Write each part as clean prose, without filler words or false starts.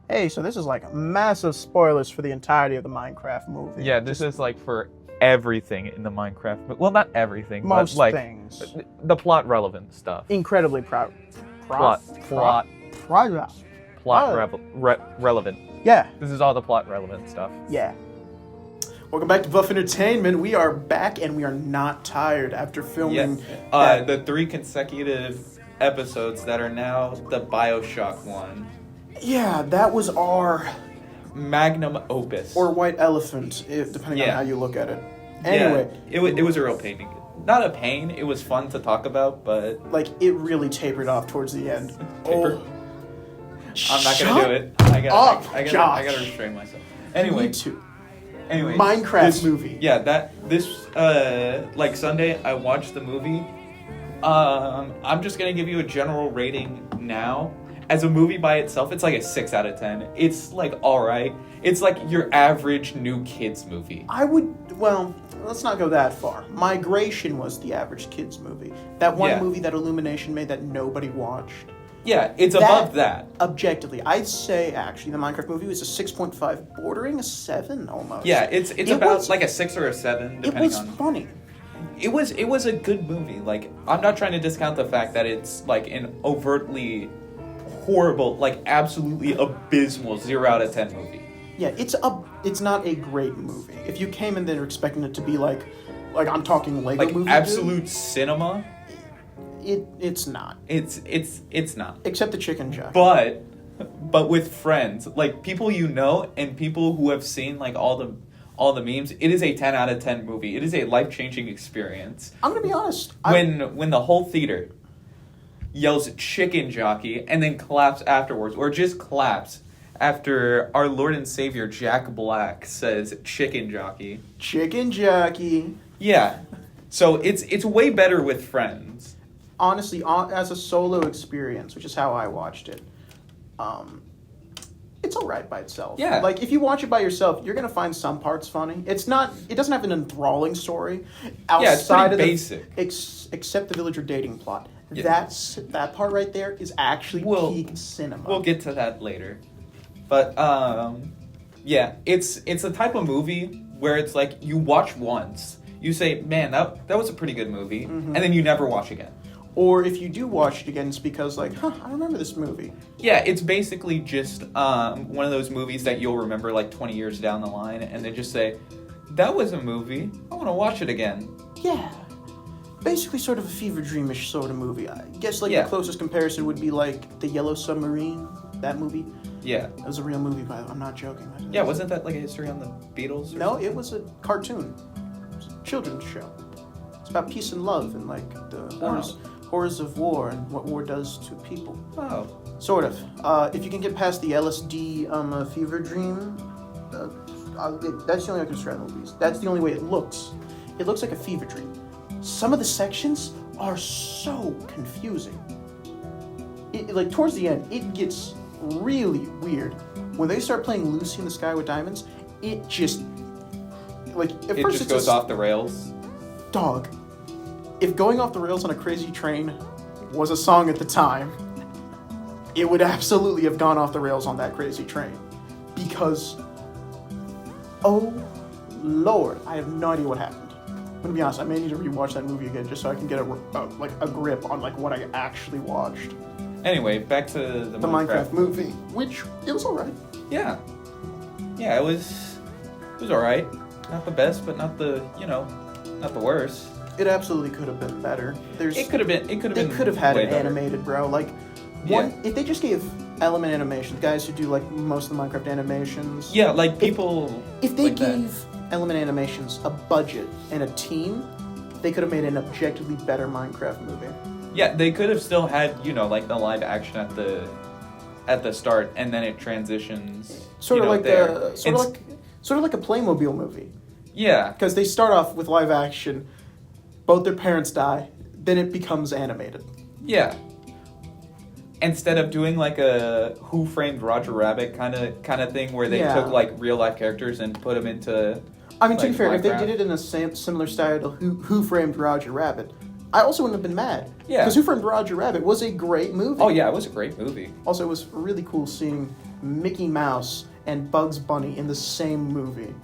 Hey, so this is like massive spoilers for the entirety of the Minecraft movie. Yeah, this is like for everything in the Minecraft. Well, not everything, Most but like things. the plot relevant stuff. Incredibly proud. Plot Relevant. relevant. Yeah, This is all the plot relevant stuff. yeah. Welcome back to Buff Entertainment. We are back and we are not tired after filming. Yes. The 3 consecutive episodes that are now the BioShock one. Yeah, that was our Magnum opus. or white elephant, depending on Yeah. how you look at it. Yeah, Anyway, it was a real pain. Not a pain, it was fun to talk about, but like it really tapered off towards the end. Tapered? Oh, I'm not gonna do it. I gotta Josh. restrain myself. Anyway, Anyway, too. anyway, Minecraft movie. Yeah, like Sunday I watched the movie. I'm just gonna give you a general rating now. As a movie by itself, it's like a 6 out of 10. It's like alright. It's like your average new kids movie. Well, let's not go that far. Migration was the average kids movie. That one Yeah. movie that Illumination made that nobody watched. Yeah, it's above that. Objectively, I'd say actually the Minecraft movie was a 6.5, bordering a 7 almost. Yeah, it's It about was- like a 6 or a 7, It depending was on. funny. It was a good movie. Like, I'm not trying to discount the fact that it's like an overtly horrible, like absolutely abysmal 0 out of 10 movie. Yeah, it's not a great movie. If you came in there expecting it to be like I'm talking Lego Like movie, absolute cinema, it's not. it's not. Except the chicken jockey. But with friends, like people you know and people who have seen like all the memes, it is a 10 out of 10 movie. It is a life-changing experience. I'm gonna be honest. When the whole theater yells chicken jockey and then claps afterwards, or just claps after our Lord and Savior Jack Black says chicken jockey. Chicken jockey. Yeah. So it's way better with friends. Honestly, as a solo experience, which is how I watched it, it's alright by itself. Yeah. Like, if you watch it by yourself, you're gonna find some parts funny. It doesn't have an enthralling story. Yeah, it's pretty of basic. Except the villager dating plot. Yeah. That part right there is actually peak cinema. We'll get to that later. But yeah, it's a type of movie where it's like you watch once, you say, "Man, that was a pretty good movie," and then you never watch again. Or if you do watch it again, it's because I remember this movie. Yeah, it's basically just one of those movies that you'll remember like 20 years down the line, and then just say, "That was a movie. I want to watch it again." Yeah. Basically sort of a fever dreamish sort of movie. I guess the Yeah. closest comparison would be like The Yellow Submarine, that movie. Yeah. That was a real movie, by the way. I'm not joking. Yeah, wasn't that like a history on the Beatles? Or No, something? it was a cartoon. It was a children's show. It's about peace and love and like the horrors of war and what war does to people. Oh. Sort of. If you can get past the LSD fever dream, that's the only way I can describe the movies. That's the only way it looks. It looks like a fever dream. Some of the sections are so confusing. Like towards the end, it gets really weird. When they start playing Lucy in the Sky with Diamonds, it just like at It first just it's goes a off the rails. dog. If Going Off the Rails on a Crazy Train was a song at the time, it would absolutely have gone off the rails on that crazy train. Because, oh Lord, I have no idea what happened. I'm gonna be honest, I may need to rewatch that movie again just so I can get a grip on like what I actually watched. Anyway, back to the Minecraft movie, which it was alright. Yeah. Yeah, it was alright. Not the best, but not the worst. It absolutely could have been better. It could have been. They could have had way it better. animated, bro. Like, if they just gave Element Animation, the guys who do like most of the Minecraft animations. Yeah, like people. If they like that. gave Element Animations a budget and a team, they could have made an objectively better Minecraft movie. Yeah, they could have still had like the live action at the start, and then it transitions. Sort of like there. sort of like a Playmobil movie, Yeah. because they start off with live action, both their parents die, then it becomes animated. Yeah. Instead of doing like a Who Framed Roger Rabbit kind of thing where they Yeah. took like real life characters and put them into. I mean, to be Like fair, if they Minecraft. did it in a similar style to Who Framed Roger Rabbit, I also wouldn't have been mad. Yeah. Because Who Framed Roger Rabbit was a great movie. Oh yeah, it was a great movie. Also, it was really cool seeing Mickey Mouse and Bugs Bunny in the same movie.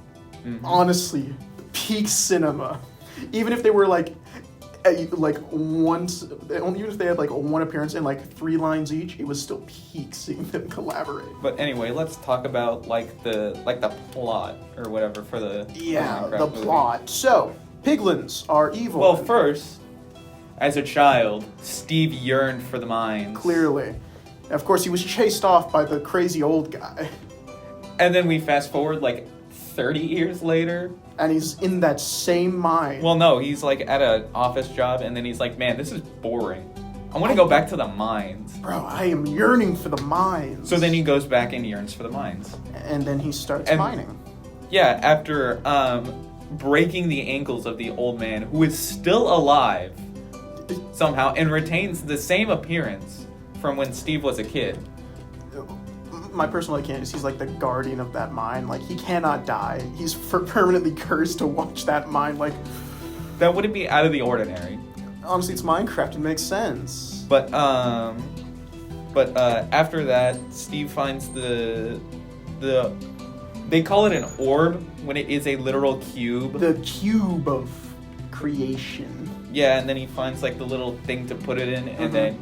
Mhm. Honestly, peak cinema. Even if they were like once, even if they had like one appearance and like 3 lines each, it was still peak seeing them collaborate. But anyway, let's talk about like the plot or whatever for the Yeah, Minecraft the movie. plot. So, piglins are evil. Well, first, as a child, Steve yearned for the mines. Clearly. Of course, he was chased off by the crazy old guy. And then we fast forward like 30 years later. And he's in that same mine. Well, no, he's like at an office job, and then he's like, man, this is boring. I want to go back to the mines. Bro, I am yearning for the mines. So then he goes back and yearns for the mines. And then he starts And- mining. Yeah, after breaking the ankles of the old man, who is still alive somehow and retains the same appearance from when Steve was a kid. My personal opinion is he's like the guardian of that mine. Like, he cannot die. He's permanently cursed to watch that mine. Like, That wouldn't be out of the ordinary. honestly, it's Minecraft. It makes sense. But after that, Steve finds the they call it an orb when it is a literal cube. The cube of creation. Yeah, and then he finds like the little thing to put it in, and Mhm. then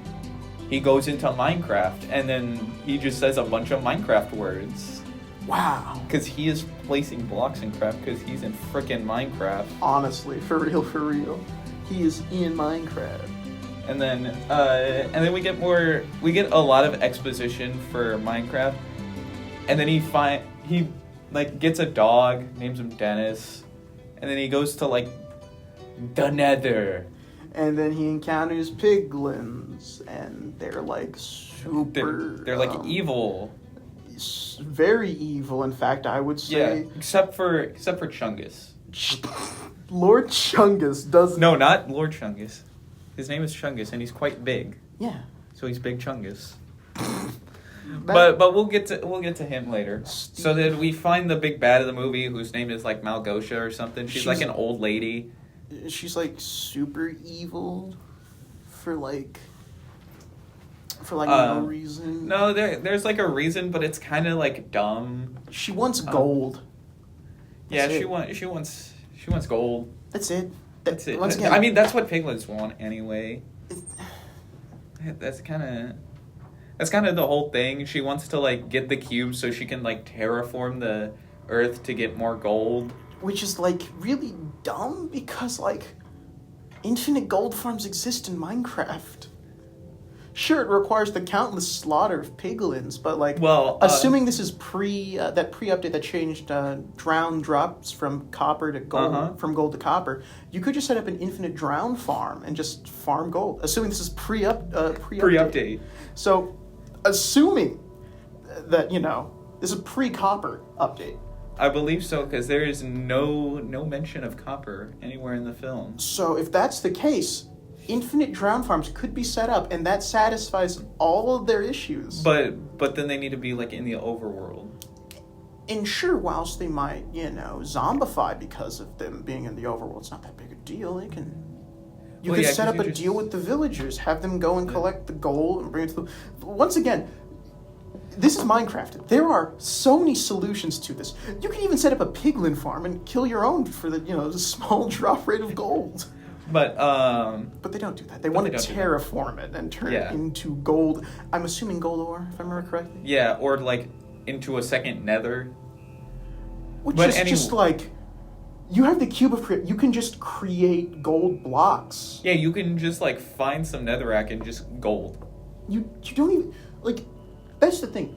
he goes into Minecraft, and then he just says a bunch of Minecraft words. Wow. Because he is placing blocks in craft because he's in frickin' Minecraft. Honestly, for real. He is in Minecraft. And then we get a lot of exposition for Minecraft. And then he like gets a dog, names him Dennis, and then he goes to like the Nether. And then he encounters piglins, and they're like super. They're like evil. Very evil, in fact, I would Yeah, say. except for Chungus. Lord Chungus does. No, not Lord Chungus. His name is Chungus, and he's quite big, Yeah. so he's Big Chungus. That- But we'll get to him later. So then we find the big bad of the movie, whose name is like Malgosha or something. She's like an old lady. she's like super evil for like no reason. No, there's like a reason, but it's kind of like dumb. She wants gold. Yeah, That's she wants gold. That's it. That's it. Once again, I mean, that's what piglins want anyway. That's kind of the whole thing. She wants to like get the cube so she can like terraform the earth to get more gold. which is like really dumb because like infinite gold farms exist in Minecraft. Sure, it requires the countless slaughter of piglins, but like, assuming this is that pre-update that changed drown drops from copper to gold, from gold to copper, you could just set up an infinite drown farm and just farm gold. Assuming this is pre-update. So, assuming that this is pre-copper update. I believe so, because there is no mention of copper anywhere in the film. So if that's the case, infinite drown farms could be set up, and that satisfies all of their issues. But then they need to be like in the overworld. And sure, whilst they might, zombify because of them being in the overworld, it's not that big a deal. You could set up a deal with the villagers, have them go and collect the gold and bring it to the... Once again, this is Minecraft. There are so many solutions to this. You can even set up a piglin farm and kill your own for the small drop rate of gold. But they don't do that. They want to terraform it and turn it into gold. I'm assuming gold ore, if I remember correctly. Yeah, or like into a second nether. Which is just like, you have the cube of you can just create gold blocks. Yeah, you can just like find some netherrack and just gold. You don't even like. That's the thing.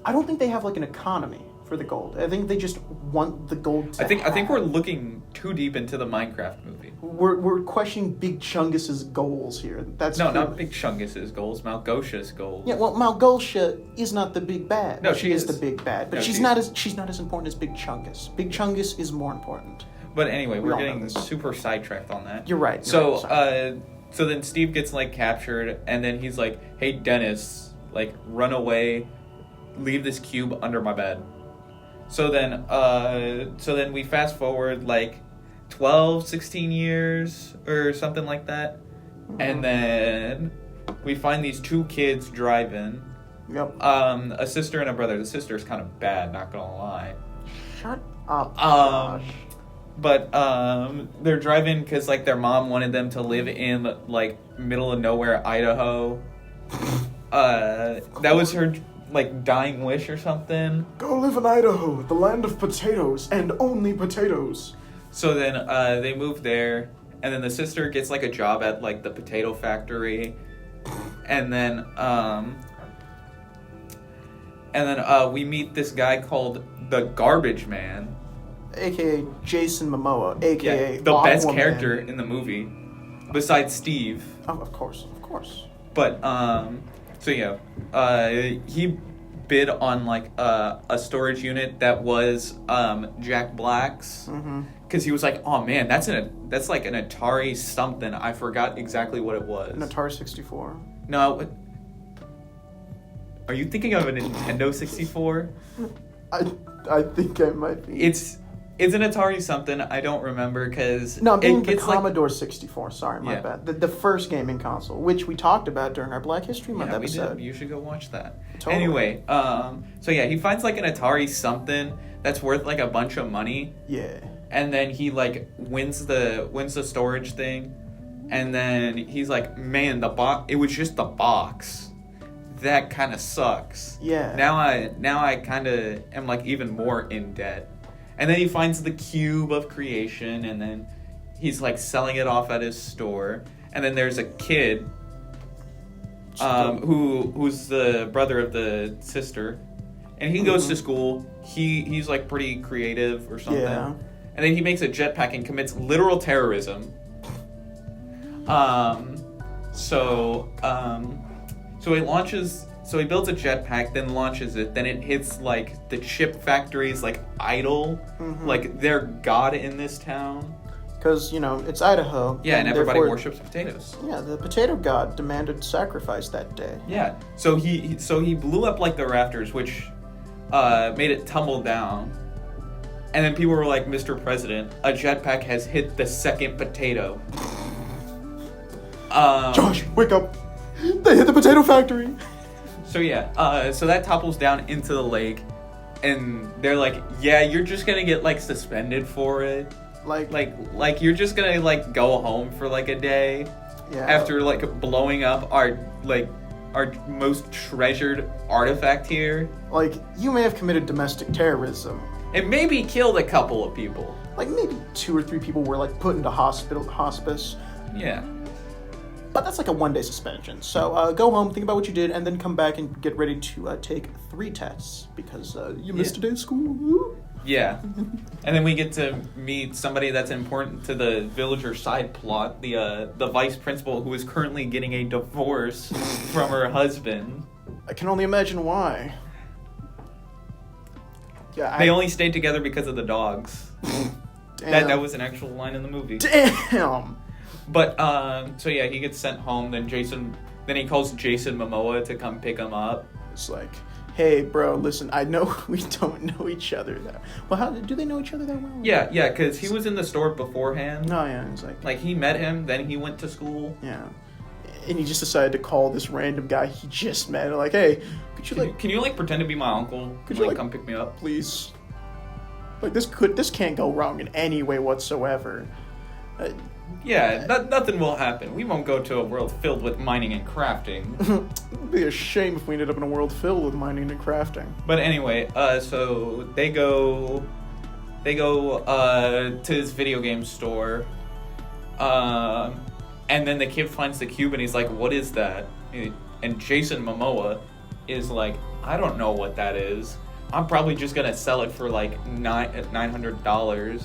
I don't think they have like an economy for the gold. I think they just want the gold to I think we're looking too deep into the Minecraft movie. We're questioning Big Chungus's goals here. That's not Big Chungus's goals, Malgosha's goals. Yeah, well, Malgosha is not the big bad. No, she is the big bad, but No, she's not as important as Big Chungus. Big Chungus is more important. But anyway, we're all know getting this. super sidetracked on that. You're right. So then Steve gets like captured, and then he's like, "Hey Dennis, like run away, leave this cube under my bed." So then we fast forward like 12, 16 years or something like that. And then we find these two kids driving. Yep. A sister and a brother. The sister's kind of bad, not gonna lie. Shut up, Um, Josh. But they're driving because like their mom wanted them to live in like middle of nowhere Idaho. That was her like dying wish or something. Go live in Idaho, the land of potatoes, and only potatoes. So then they move there, and then the sister gets like a job at like the potato factory, and then we meet this guy called the Garbage Man. AKA Jason Momoa, AKA The best Aquaman. character in the movie, besides Steve. Oh, of course. But so yeah, he bid on like a storage unit that was Jack Black's, because he was like, oh man, that's like an Atari something. I forgot exactly what it was. An Atari 64. No, are you thinking of a Nintendo 64? I think I might be. It's an Atari something. I don't remember because No, I'm thinking the gets like Commodore 64. Sorry, my Yeah. bad. The first gaming console, which we talked about during our Black History Month yeah, we episode. did. You should go watch that. Totally. Anyway, so yeah, he finds like an Atari something that's worth like a bunch of money, Yeah. and then he like wins the storage thing, and then he's like, man, it was just the box. That kind of sucks. Yeah. Now I kind of am like even more in debt. And then he finds the cube of creation, and then he's like selling it off at his store. And then there's a kid who's the brother of the sister, and he goes to school. He's like pretty creative or something. Yeah. And then he makes a jetpack and commits literal terrorism. So he launches. So he builds a jetpack, then launches it. Then it hits like the chip factory's like idol, like they're god in this town. Because, it's Idaho. Yeah, and everybody therefore- worships potatoes. Yeah, the potato god demanded sacrifice that day. Yeah. So he blew up like the rafters, which made it tumble down. And then people were like, "Mr. President, a jetpack has hit the second potato." Josh, wake up! They hit the potato factory! So yeah, so that topples down into the lake, and they're like, "Yeah, you're just gonna get like suspended for it. Like you're just gonna like go home for like a day Yeah. after like blowing up our most treasured artifact here. Like, you may have committed domestic terrorism. It maybe killed a couple of people. Like, maybe 2 or 3 people were, like, put into hospice. Yeah. But that's like a 1-day suspension. So go home, think about what you did, and then come back and get ready to take 3 tests. Because you missed a day of school. Woo. Yeah. And then we get to meet somebody that's important to the villager side plot, the vice principal who is currently getting a divorce from her husband. I can only imagine why. Yeah, They only stayed together because of the dogs. Damn. That was an actual line in the movie. Damn! But so yeah, he gets sent home. Then he calls Jason Momoa to come pick him up. It's like, hey, bro, listen, I know we don't know each other that well. How do they know each other that well? Yeah, because he was in the store beforehand. No, yeah, it's Like he met him, then he went to school. yeah, and he just decided to call this random guy he just met. Like, hey, could you Can you pretend to be my uncle? Could you, come pick me up? please? Like, this can't go wrong in any way whatsoever. Yeah, nothing will happen. We won't go to a world filled with mining and crafting. It'd be a shame if we ended up in a world filled with mining and crafting. But anyway, so they go to his video game store, and then the kid finds the cube and he's like, "What is that?" And Jason Momoa is like, "I don't know what that is. I'm probably just gonna sell it for like $900."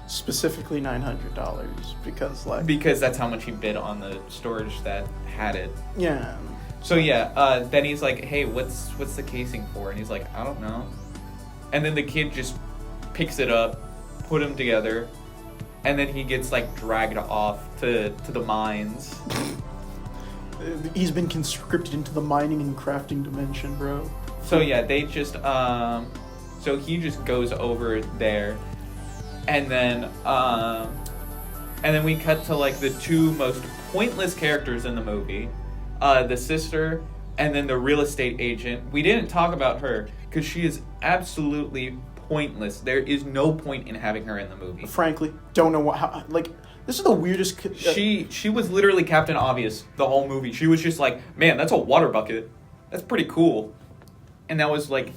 Specifically $900 Because that's how much he bid on the storage that had it. yeah. So yeah, then he's like, "Hey, what's the casing for?" And he's like, "I don't know." And then the kid just picks it up, put them together, and then he gets like dragged off to the mines. He's been conscripted into the mining and crafting dimension, bro. So yeah, they just so he just goes over there, and then we cut to like the 2 most pointless characters in the movie, the sister And then the real estate agent, we didn't talk about her because she is absolutely pointless. There is no point in having her in the movie. Frankly, don't know how. Like, this is the weirdest. She was literally Captain Obvious the whole movie. She was just like, man, that's a water bucket. That's pretty cool. And that was like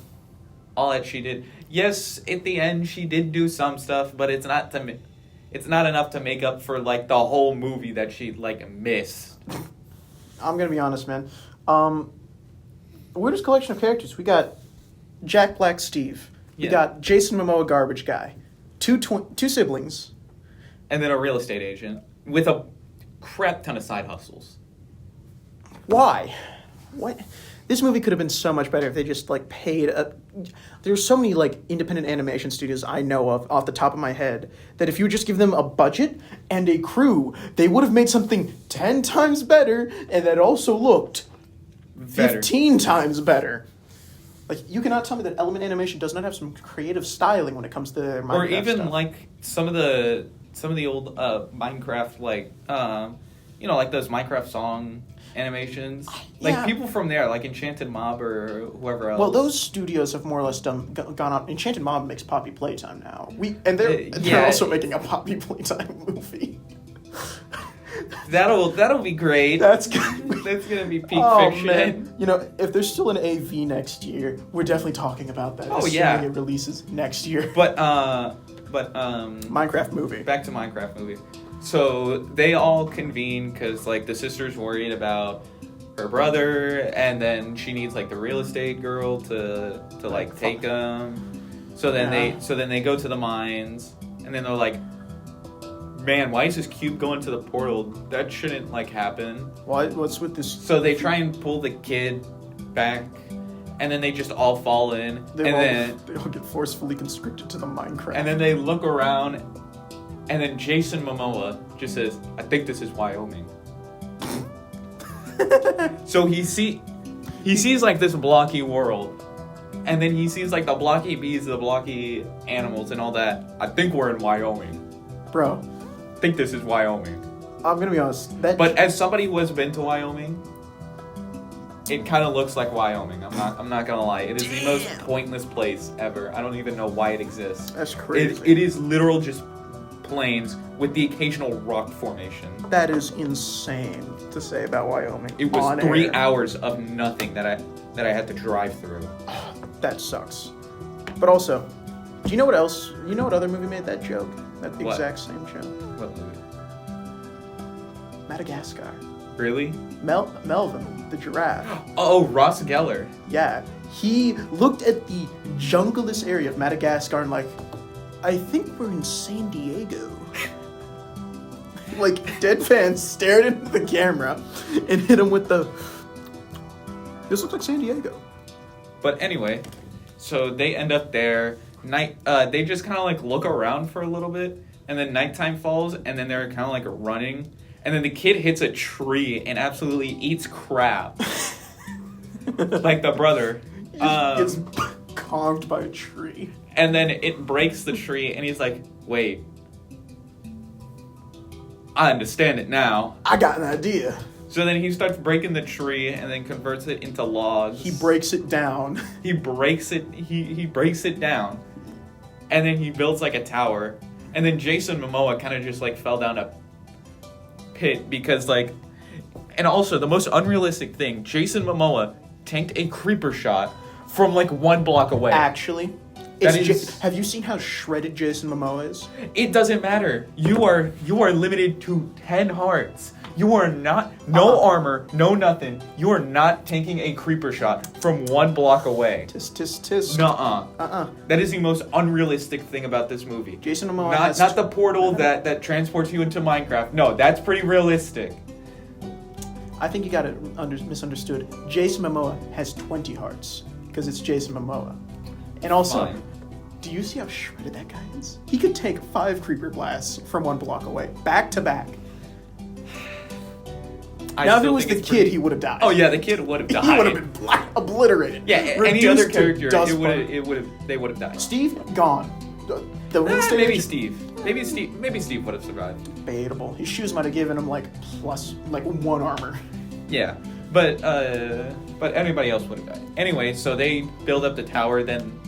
all that she did. Yes, at the end she did do some stuff, but it's not enough to make up for like the whole movie that she like missed. I'm gonna be honest, man. Weirdest collection of characters. We got Jack Black Steve. We got Jason Momoa Garbage Guy. Two siblings. And then a real estate agent with a crap ton of side hustles. Why? What? This movie could have been so much better if they just like paid. There's so many like independent animation studios I know of off the top of my head that if you just give them a budget and a crew, they would have made something 10 times better and that also looked Better. 15 times better. Like, you cannot tell me that Element Animation does not have some creative styling when it comes to their Minecraft Or even stuff. like some of the old Minecraft like like those Minecraft song animations. Like Yeah. people from there, like Enchanted Mob or whoever else. Well, those studios have more or less gone on. Enchanted Mob makes Poppy Playtime now. They're yeah. also making a Poppy Playtime movie. That'll be great. That's gonna be peak oh fiction. man! You know, if there's still an AV next year, we're definitely talking about that. Oh, assuming yeah. it releases next year. But Minecraft movie. back to Minecraft movie. So they all convene because like the sister's worried about her brother, and then she needs like the real estate girl to like take them. So then they go to the mines, and then they're like, man, why is this cube going to the portal? That shouldn't like happen. What's with this? So they try and pull the kid back, and then they just all fall in, They all get forcefully conscripted to the Minecraft. and then they look around, and then Jason Momoa just says, "I think this is Wyoming." So he sees like this blocky world, and then he sees like the blocky bees, the blocky animals, and all that. I think we're in Wyoming. Bro, I think this is Wyoming. I'm gonna be honest. But as somebody who has been to Wyoming, it kind of looks like Wyoming. I'm not gonna lie. It is the most pointless place ever. I don't even know why it exists. That's crazy. It is literal just plains with the occasional rock formation. That is insane to say about Wyoming. It was on 3 air. hours of nothing that I had to drive through. That sucks. But also, do you know what else? You know what other movie made that joke? That What? exact same joke. What movie? Madagascar. Really? Melvin, the giraffe. Oh, Ross Geller. Yeah, he looked at the jungleless area of Madagascar and like, I think we're in San Diego. Like, deadpan stared into the camera and hit him with the, this looks like San Diego. But anyway, so they end up there. They just kind of like look around for a little bit, and then nighttime falls, and then they're kind of like running, and then the kid hits a tree and absolutely eats crap, like the brother. He just gets conked by a tree. And then it breaks the tree, and he's like, "Wait, I understand it now." I got an idea. So then he starts breaking the tree and then converts it into logs. He breaks it down. He breaks it. He breaks it down, and then he builds like a tower. And then Jason Momoa kind of just like fell down a pit because like, and also the most unrealistic thing: Jason Momoa tanked a creeper shot from like 1 block away. Actually, That it's is- have you seen how shredded Jason Momoa is? It doesn't matter. You are limited to 10 hearts. You are not no armor, no nothing. You are not taking a creeper shot from 1 block away. Tisk tisk tisk. Nuh-uh. That is the most unrealistic thing about this movie. Jason Momoa Not the portal that transports you into Minecraft. No, that's pretty realistic. I think you got it misunderstood. Jason Momoa has 20 hearts because it's Jason Momoa. And also, Fine. do you see how shredded that guy is? He could take 5 creeper blasts from 1 block away, back to back. Now, if it was the kid, he would have died. Oh yeah, the kid would have died. He would have been obliterated. Yeah, any Reduced other to character, dust they would have died. Steve gone. The real estate Maybe agent- Steve. Maybe Steve would have survived. Debatable. His shoes might have given him like 1 armor. Yeah, But anybody else would have died. Anyway, so they build up the tower. Then,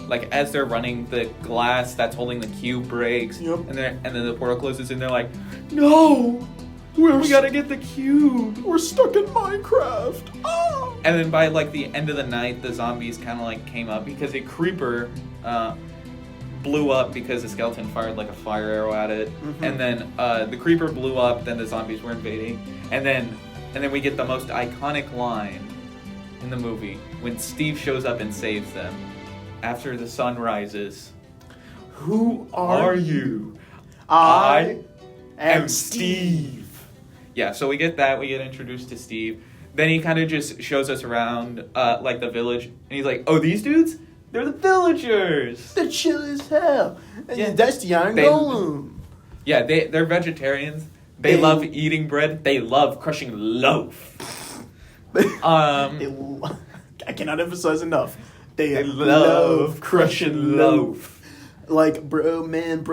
like as they're running, the glass that's holding the cube breaks. Yep. And then the portal closes, and they're like, "No, we gotta get the cube." We're stuck in Minecraft. Oh. And then by like the end of the night, the zombies kind of like came up because a creeper blew up because the skeleton fired like a fire arrow at it. Mm-hmm. And then the creeper blew up. Then the zombies were invading. And then we get the most iconic line in the movie when Steve shows up and saves them after the sun rises. Who Are you? I am Steve. Yeah, so we get that. We get introduced to Steve. Then he kind of just shows us around, like the village, and he's like, "Oh, these dudes? They're the villagers." They're chill as hell. And Yeah. that's the Iron They- Golem. Yeah, they're vegetarians. They love eating bread. They love crushing loaf. I cannot emphasize enough. They love crushing loaf. Like, bro, man,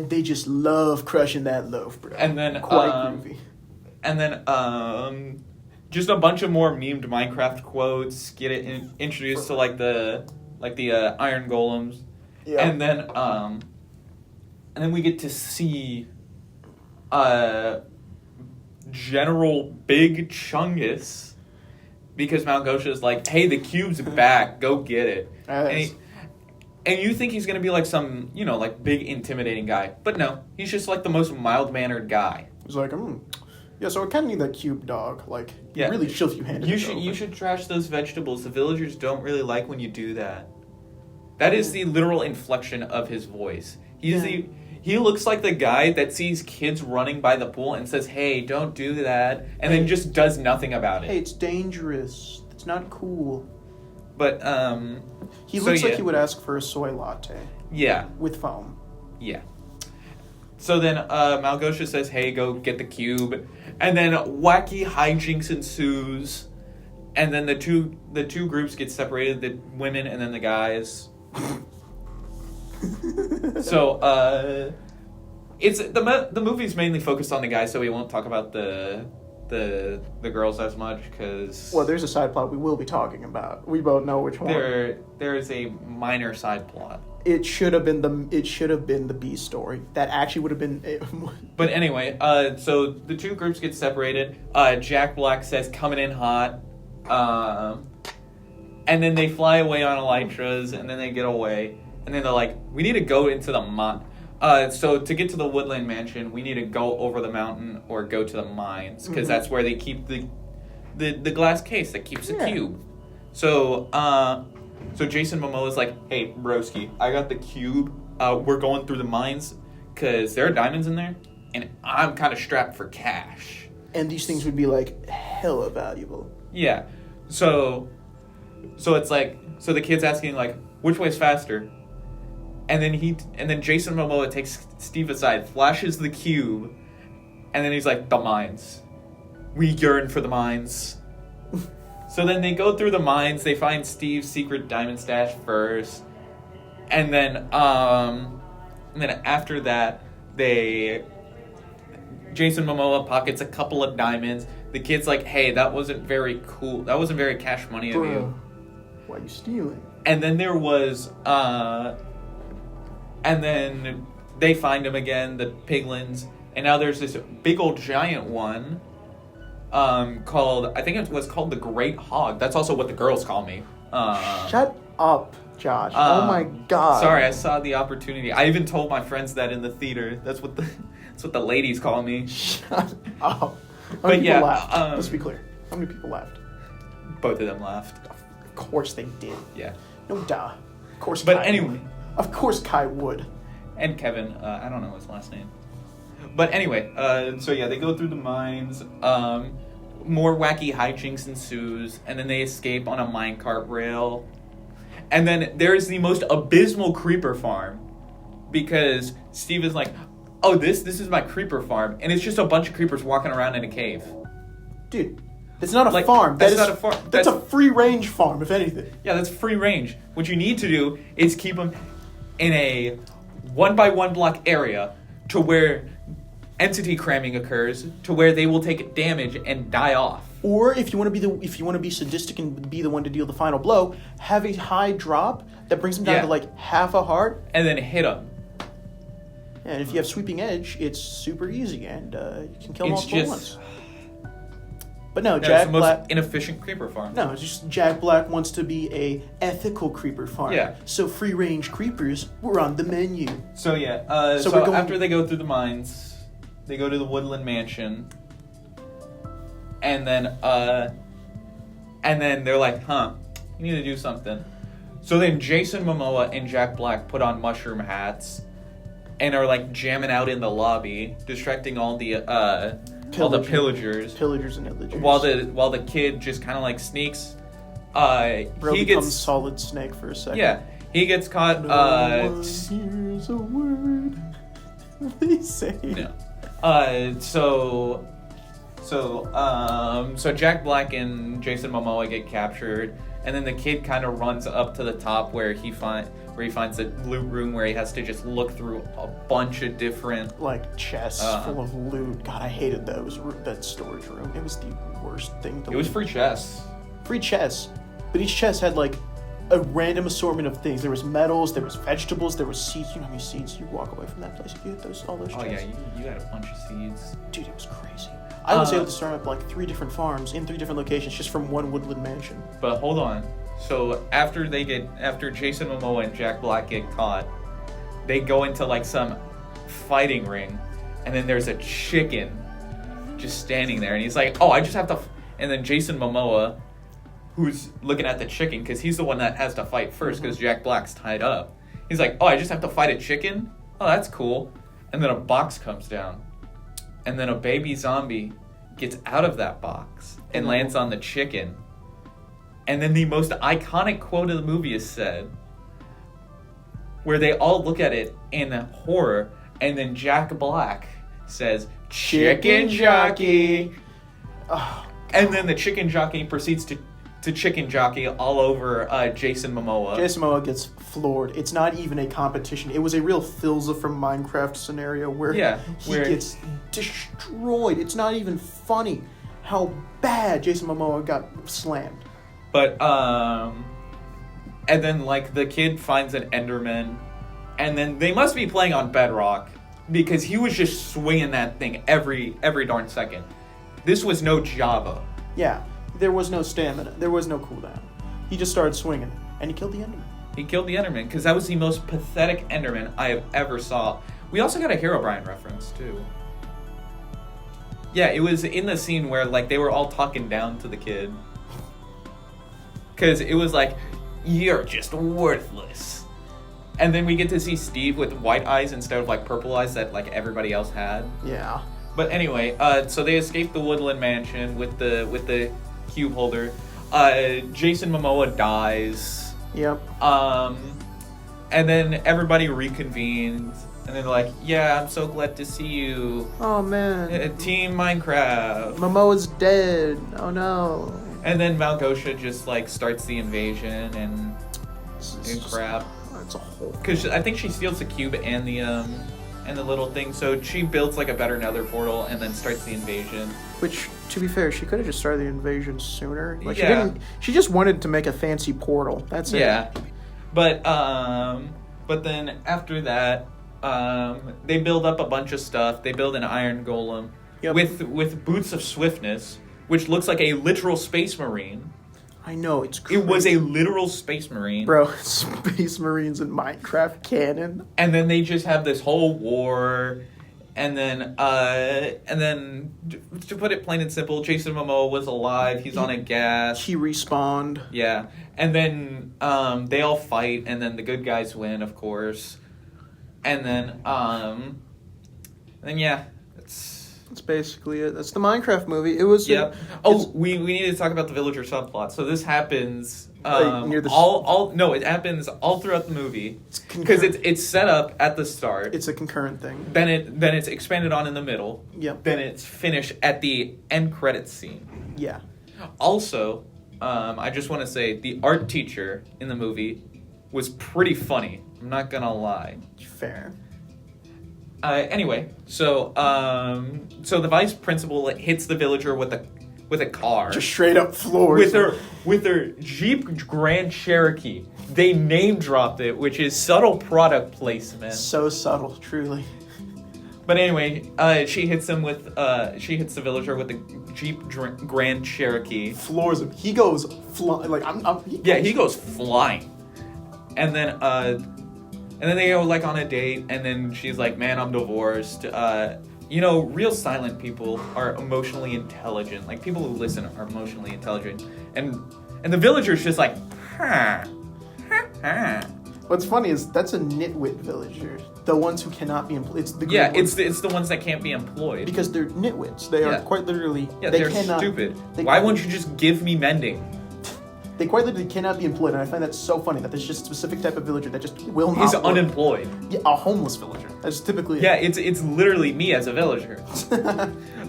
they just love crushing that loaf, bro. And then, quite groovy. And then, just a bunch of more memed Minecraft quotes. Get it introduced to like the Iron Golems. Yeah. And then we get to see General Big Chungus, because Mount Gosha is like, "Hey, the cube's back, go get it." And you think he's gonna be like some, like big intimidating guy, but no, he's just like the most mild-mannered guy. He's like, yeah, so I kind of need that cube, dog. Like, Yeah. really filthy-handed. You should trash those vegetables. The villagers don't really like when you do that. That is the literal inflection of his voice. He looks like the guy that sees kids running by the pool and says, "Hey, don't do that," and then just does nothing about it. Hey, it's dangerous. It's not cool. But He looks like he would ask for a soy latte Yeah, with foam. yeah. So then Malgosha says, "Hey, go get the cube," and then wacky hijinks ensues, and then the two groups get separated: the women and then the guys. So it's the movie's mainly focused on the guys, so we won't talk about the girls as much because Well, there's a side plot we will be talking about. We both know which one. there is a minor side plot. It should have been the B story. That actually would have been. But anyway, so the two groups get separated. Jack Black says, "Coming in hot," and then they fly away on elytras, and then they get away, and then they're like, "We need to go into the so to get to the Woodland Mansion, we need to go over the mountain or go to the mines, because that's where they keep the glass case that keeps the cube." So Jason Momoa's like, "Hey, broski, I got the cube. We're going through the mines because there are diamonds in there, and I'm kind of strapped for cash." And these things would be like hella valuable. Yeah. So it's like, so the kid's asking like, which way's faster? And then Jason Momoa takes Steve aside, flashes the cube, and then he's like, "The mines. We yearn for the mines." So then they go through the mines, they find Steve's secret diamond stash first, and then after that, Jason Momoa pockets a couple of diamonds. The kid's like, "Hey, that wasn't very cool. That wasn't very cash money of you." Why are you stealing? And then there was, and then they find him again, the piglins, and now there's this big old giant one, called, I think it was called the Great Hog. That's also what the girls call me. Shut up, Josh. Oh my god. Sorry, I saw the opportunity. I even told my friends that in the theater. That's what the ladies call me. Shut up. How But many yeah, people laughed? Let's be clear. How many people laughed? Both of them laughed. Of course they did. Yeah. No duh. Of course. But Kai anyway. would. Of course Kai would. And Kevin, I don't know his last name. But anyway, so yeah, they go through the mines. More wacky hijinks ensues, and then they escape on a minecart rail. And then there's the most abysmal creeper farm, because Steve is like, "Oh, this is my creeper farm," and it's just a bunch of creepers walking around in a cave. Dude, it's not a Like, farm. that's not a farm. That's That's- a free range farm, if anything. Yeah, that's free range. What you need to do is keep them in a 1x1 block area to where entity cramming occurs, to where they will take damage and die off. Or if you want to be sadistic and be the one to deal the final blow, have a high drop that brings him down Yeah. to like half a heart. And then hit him. And if you have sweeping edge, it's super easy and you can kill them all It's at just once. But no, it's Jack the most Black. inefficient creeper farm. No, it's just Jack Black wants to be a ethical creeper farm. Yeah. So free range creepers were on the menu. So yeah, So so, we're going- after they go through the mines, they go to the Woodland Mansion, and then they're like, "Huh, we need to do something." So then Jason Momoa and Jack Black put on mushroom hats, and are like jamming out in the lobby, distracting all the pillagers. Pillagers and illagers. While the kid just kind of like sneaks. Bro He becomes gets Solid Snake for a second. yeah, he gets caught. No one hears a word they say. No. So Jack Black and Jason Momoa get captured, and then the kid kind of runs up to the top where he finds a loot room where he has to just look through a bunch of different. Like chests Uh-huh. full of loot. God, I hated that storage room. It was the worst thing to It was loot. free chests. Free chests, but each chest had like a random assortment of things. There was metals, there was vegetables, there was seeds. You know how many seeds you walk away from that place if you hit all those chests? Oh yeah, you had a bunch of seeds. Dude, it was crazy. I was able to start up like 3 different farms in 3 different locations just from one woodland mansion. But hold on. So after Jason Momoa and Jack Black get caught, they go into like some fighting ring, and then there's a chicken just standing there, and he's like, "Oh, I just have to." And then Jason Momoa, who's looking at the chicken because he's the one that has to fight first because Jack Black's tied up. He's like, "Oh, I just have to fight a chicken? Oh, that's cool." And then a box comes down, and then a baby zombie gets out of that box and lands on the chicken. And then the most iconic quote of the movie is said, where they all look at it in horror, and then Jack Black says, "Chicken jockey." Oh, And then the chicken jockey proceeds to chicken jockey all over Jason Momoa. Jason Momoa gets floored. It's not even a competition. It was a real Philza from Minecraft scenario where he gets destroyed. It's not even funny how bad Jason Momoa got slammed. But and then like the kid finds an Enderman, and then they must be playing on Bedrock because he was just swinging that thing every darn second. This was no Java. Yeah, there was no stamina. There was no cooldown. He just started swinging, and he killed the Enderman. He killed the Enderman because that was the most pathetic Enderman I have ever saw. We also got a Herobrine reference too. Yeah, it was in the scene where like they were all talking down to the kid. Because it was like, "You're just worthless." And then we get to see Steve with white eyes instead of like purple eyes that like everybody else had. Yeah. But anyway, so they escape the Woodland Mansion with the cube holder. Jason Momoa dies. Yep. And then everybody reconvenes, and they're like, "Yeah, I'm so glad to see you, Oh man. Team Minecraft." Momoa's dead. Oh no. And then Malgosha just like starts the invasion and crap. It's a whole. Because I think she steals the cube and the little thing, so she builds like a better Nether portal and then starts the invasion. Which, to be fair, she could have just started the invasion sooner. Like Yeah. she didn't. She just wanted to make a fancy portal. That's it. Yeah, but then after that, they build up a bunch of stuff. They build an iron golem Yep. with boots of swiftness, which looks like a literal space marine. I know, it's crazy. It was a literal space marine. Bro, Space Marines in Minecraft canon. And then they just have this whole war, and then to put it plain and simple, Jason Momoa was alive. He's on a gas. He respawned. Yeah, and then they all fight, and then the good guys win, of course. And then yeah, That's basically it. That's the Minecraft movie. It was. Yep. We need to talk about the villager subplot. So this happens near the it happens all throughout the movie because it's set up at the start. It's a concurrent thing. Then it's expanded on in the middle. Yep. Then it's finished at the end credits scene. Yeah. Also, I just want to say the art teacher in the movie was pretty funny. I'm not gonna lie. Fair. Anyway, so the vice principal hits the villager with with a car. Just straight up floors. With their Jeep Grand Cherokee. They name dropped it, which is subtle product placement. So subtle, truly. But anyway, she hits the villager with the Jeep Grand Cherokee. Floors him. He goes flying. Like He goes flying. And then they go like on a date, and then she's like, "Man, I'm divorced." Real silent people are emotionally intelligent. Like people who listen are emotionally intelligent. And the villager's just like, huh. What's funny is that's a nitwit villager. The ones who cannot be employed. It's the it's the ones that can't be employed because they're nitwits. They are quite literally. Yeah, they they're cannot, stupid. They Why won't you just give me mending? They quite literally cannot be employed, and I find that so funny that there's just a specific type of villager that just will not. He's work. unemployed. Yeah, a homeless villager. That's typically. Yeah, it's literally me as a villager.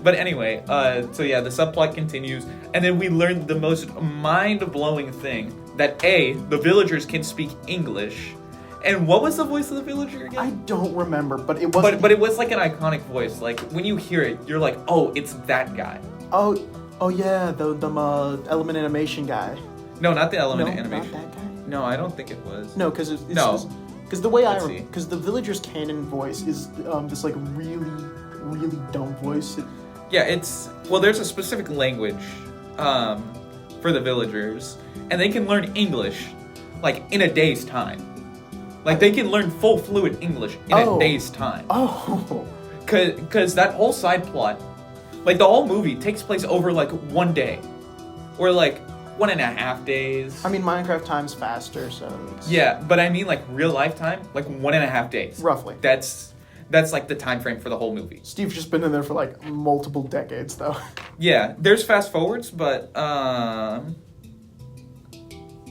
But anyway, the subplot continues, and then we learn the most mind-blowing thing that the villagers can speak English. And what was the voice of the villager again? I don't remember, but it was. But it was like an iconic voice. Like when you hear it, you're like, oh, it's that guy. Oh yeah, the Element Animation guy. No, not the Element No, Animation. not that guy. No, I don't think it was. No, because because the way because the villager's canon voice is this like really really dumb voice. There's a specific language for the villagers, and they can learn English like in a day's time. Like they can learn full fluent English in a day's time. Oh. Cause that whole side plot, like the whole movie takes place over like one day, or like 1.5 days. I mean, Minecraft time's faster, so. Yeah, but I mean like real life time, like 1.5 days. Roughly. That's like the time frame for the whole movie. Steve's just been in there for like multiple decades, though. Yeah, there's fast forwards, but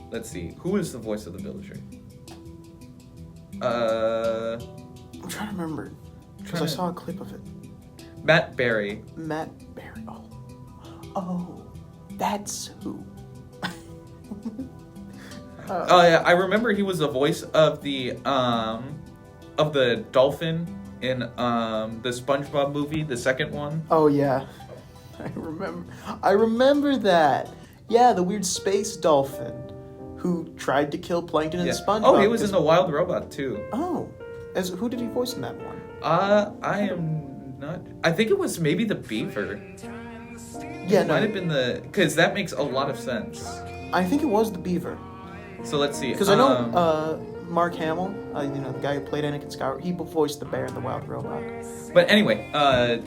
let's see, who is the voice of the villager? I'm trying to remember because I saw a clip of it. Matt Berry. Matt Berry. Oh, that's who. Yeah, I remember he was the voice of the dolphin in the SpongeBob movie, the second one. Oh yeah, I remember that. Yeah, the weird space dolphin who tried to kill Plankton in SpongeBob. Oh, he was in The Wild Robot too. Oh, who did he voice in that one? I am not. I think it was maybe the beaver. Yeah, it might have been because that makes a lot of sense. I think it was the beaver. So let's see. Because I know Mark Hamill, the guy who played Anakin Skywalker, he voiced the bear in The Wild Robot. But anyway, and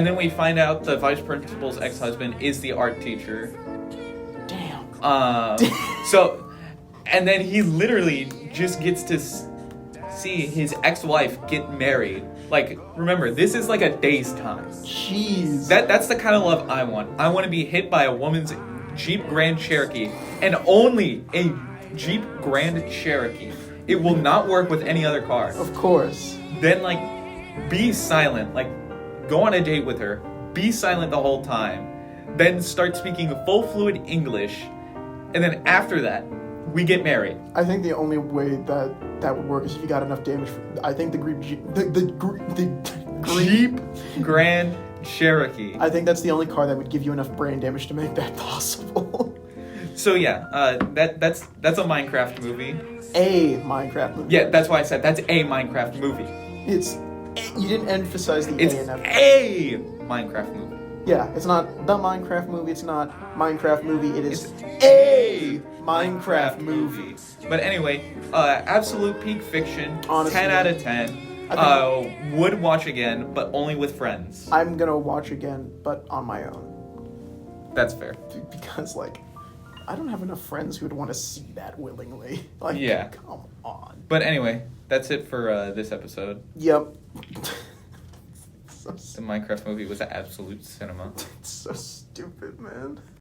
then we find out the vice principal's ex-husband is the art teacher. Damn. And then he literally just gets to see his ex-wife get married. Like, remember, this is like a day's time. Jeez. That's the kind of love I want. I want to be hit by a woman's Jeep Grand Cherokee, and only a Jeep Grand Cherokee. It will not work with any other car. Of course. Then, like, be silent. Like, go on a date with her. Be silent the whole time. Then start speaking full fluent English. And then after that, we get married. I think the only way that would work is if you got enough damage. I think the Jeep Grand Cherokee. I think that's the only car that would give you enough brain damage to make that possible. So yeah, that's a Minecraft movie. A Minecraft movie. Yeah, that's why I said that's a Minecraft movie. You didn't emphasize the it's A enough. A Minecraft movie. Yeah, it's not the Minecraft movie. It's not Minecraft movie. It's a Minecraft movie. But anyway, absolute peak fiction. Honestly, 10 out of 10. Would watch again, but only with friends. I'm gonna watch again, but on my own. That's fair. Because I don't have enough friends who would want to see that willingly. Yeah. Come on. But anyway, that's it for this episode. Yep. The Minecraft movie was an absolute cinema. It's so stupid, man.